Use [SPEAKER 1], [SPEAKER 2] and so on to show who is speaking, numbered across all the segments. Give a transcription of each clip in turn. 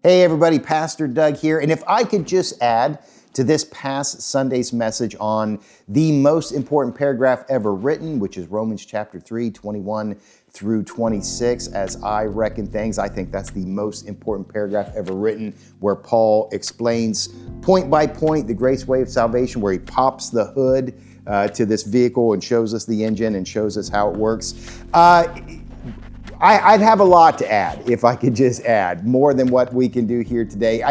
[SPEAKER 1] Hey everybody, Pastor Doug here. And if I could just add to this past Sunday's message on the most important paragraph ever written, which is Romans chapter 3, 21 through 26, as I reckon things, I think that's the most important paragraph ever written, where Paul explains point by point the grace way of salvation, where he pops the hood to this vehicle and shows us the engine and shows us how it works. I'd have a lot to add if I could just add more than what we can do here today.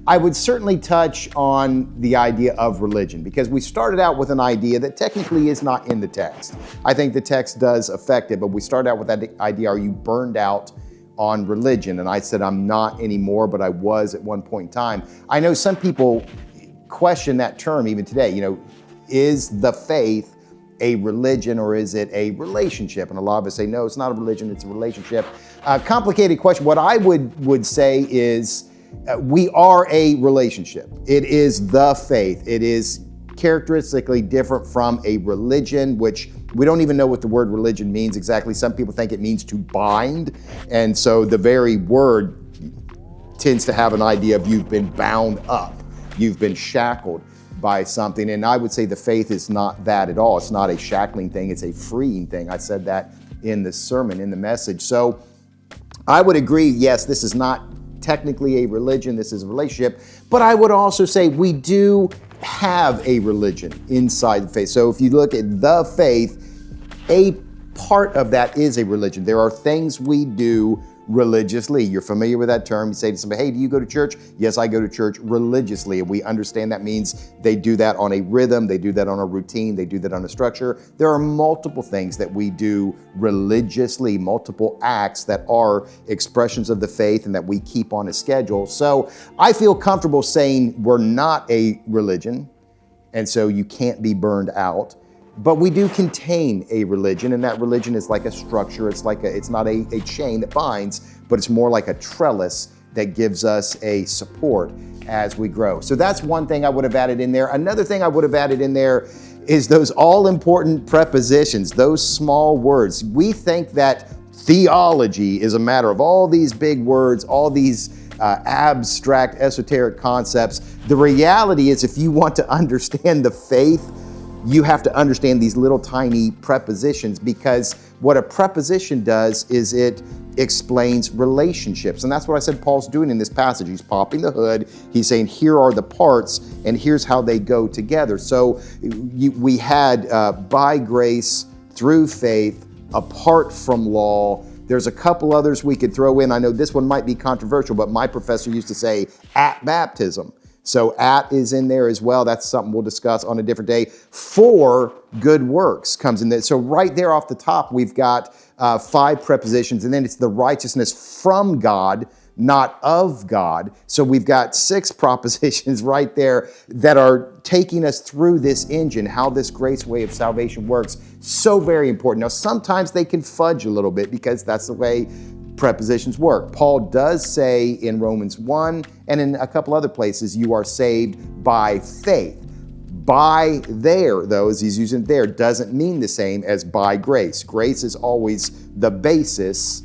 [SPEAKER 1] I would certainly touch on the idea of religion, because we started out with an idea that technically is not in the text. I think the text does affect it, but we started out with that idea, are you burned out on religion? And I said I'm not anymore, but I was at one point in time. I know some people question that term even today. Is the faith a religion or is it a relationship? And a lot of us say, no, it's not a religion, it's a relationship. Complicated question. What I would say is we are a relationship. It is the faith. It is characteristically different from a religion, which we don't even know what the word religion means exactly. Some people think it means to bind. And so the very word tends to have an idea of you've been bound up, you've been shackled by something. And I would say the faith is not that at all. It's not a shackling thing, it's a freeing thing. I said that in the sermon, in the message. So I would agree, yes, this is not technically a religion, this is a relationship, but I would also say we do have a religion inside the faith. So if you look at the faith, a part of that is a religion. There are things we do religiously. You're familiar with that term. You say to somebody, hey, do you go to church? Yes, I go to church religiously. And we understand that means they do that on a rhythm, they do that on a routine, they do that on a structure. There are multiple things that we do religiously, multiple acts that are expressions of the faith and that we keep on a schedule. So I feel comfortable saying we're not a religion, and so you can't be burned out. But we do contain a religion, and that religion is like a structure. It's not a chain that binds, but it's more like a trellis that gives us a support as we grow. So that's one thing I would have added in there. Another thing I would have added in there is those all-important prepositions, those small words. We think that theology is a matter of all these big words, all these abstract, esoteric concepts. The reality is, if you want to understand the faith, you have to understand these little tiny prepositions, because what a preposition does is it explains relationships. And that's what I said Paul's doing in this passage. He's popping the hood. He's saying, here are the parts and here's how they go together. So we had by grace, through faith, apart from law. There's a couple others we could throw in. I know this one might be controversial, but my professor used to say at baptism. So at is in there as well. That's something we'll discuss on a different day. For good works comes in there. So right there off the top, we've got 5 prepositions, and then it's the righteousness from God, not of God. So we've got 6 propositions right there that are taking us through this engine, how this grace way of salvation works. So very important. Now, sometimes they can fudge a little bit because that's the way prepositions work. Paul does say in Romans 1 and in a couple other places, you are saved by faith. By there, though, as he's using there, doesn't mean the same as by grace. Grace is always the basis.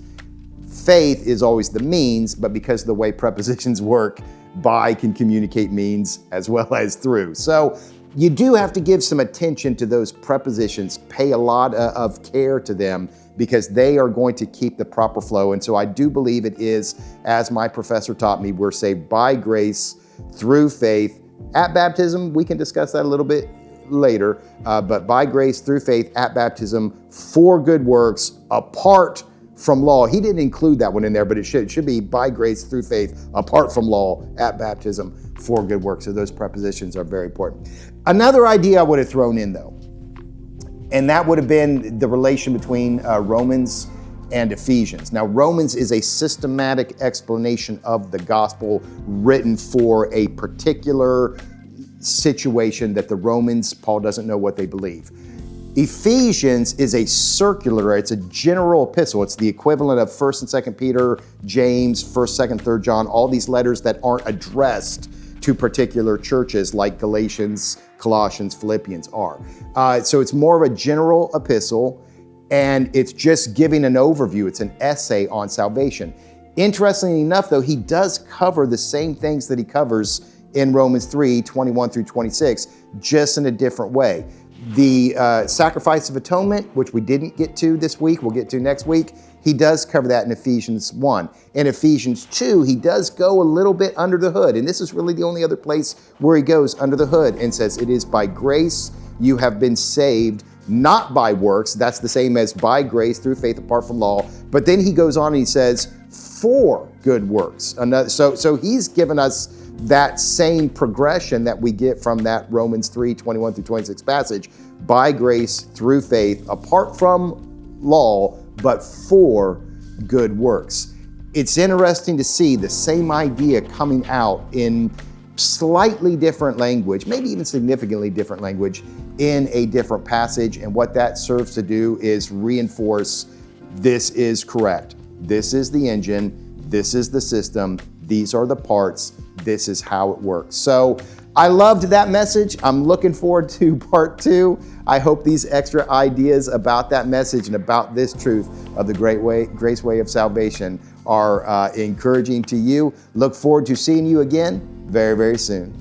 [SPEAKER 1] Faith is always the means, but because of the way prepositions work, by can communicate means as well as through. So you do have to give some attention to those prepositions, pay a lot of care to them, because they are going to keep the proper flow. And so I do believe it is, as my professor taught me, we're saved by grace through faith. At baptism, we can discuss that a little bit later, but by grace through faith at baptism for good works apart from law. He didn't include that one in there, but it should be by grace through faith apart from law at baptism for good works. So those prepositions are very important. Another idea I would have thrown in, though, and that would have been the relation between Romans and Ephesians. Now, Romans is a systematic explanation of the gospel written for a particular situation that the Romans, Paul doesn't know what they believe. Ephesians is a circular, it's a general epistle. It's the equivalent of 1st and 2nd Peter, James, 1st, 2nd, 3rd John, all these letters that aren't addressed to particular churches like Galatians, Colossians, Philippians are. So it's more of a general epistle, and it's just giving an overview. It's an essay on salvation. Interestingly enough, though, he does cover the same things that he covers in Romans 3, 21 through 26, just in a different way. The sacrifice of atonement, which we didn't get to this week, we'll get to next week, he does cover that in Ephesians 1. In Ephesians 2, he does go a little bit under the hood, and this is really the only other place where he goes under the hood and says, it is by grace you have been saved, not by works. That's the same as by grace through faith apart from law. But then he goes on and he says, for good works. So he's given us that same progression that we get from that Romans 3, 21 through 26 passage, by grace through faith, apart from law, but for good works. It's interesting to see the same idea coming out in slightly different language, maybe even significantly different language in a different passage. And what that serves to do is reinforce this is correct. This is the engine. This is the system. These are the parts. This is how it works. So I loved that message. I'm looking forward to part 2. I hope these extra ideas about that message and about this truth of the grace way of salvation are encouraging to you. Look forward to seeing you again very, very soon.